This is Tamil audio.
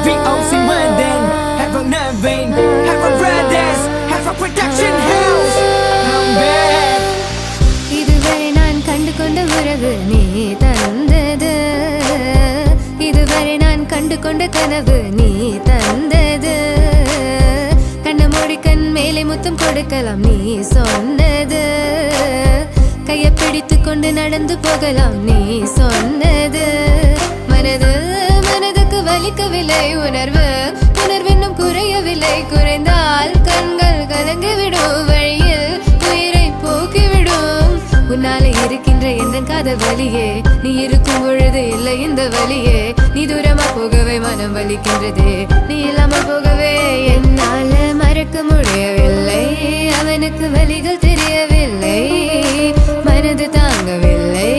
VOC London, have a Naveen, have a Brothers, have a production house. Come back. இதுவரை நான் கண்டு கொண்ட உறவு நீ தந்தது, இதுவரை நான் கண்டு கொண்ட கனவு நீ தந்தது. கண்ண மூடி கண் மேலே முத்தம் கொடுக்கலாம் நீ சொன்னது, கையை பிடித்து கொண்டு நடந்து போகலாம் நீ சொன்னது. மனது மனதுக்கு வலிக்கவில்லை, உணர்வு உணர்வென்னும் குறையவில்லை. குறைந்தால் கண்கள் கலங்கிவிடும், வழியில் உயிரை போக்கிவிடும். உன்னாலே இருக்கின்ற எந்த காதல் வலியே, நீ இருக்கும் பொழுது இல்லை இந்த வலியே. நீ தூரமா போகவே மனம் வலிக்கின்றதே, நீ இல்லாமல் போகவே என்னால மறக்க முடியவில்லை. அவனுக்கு வலிகள் தெரியவில்லை, மனது தாங்கவில்லை.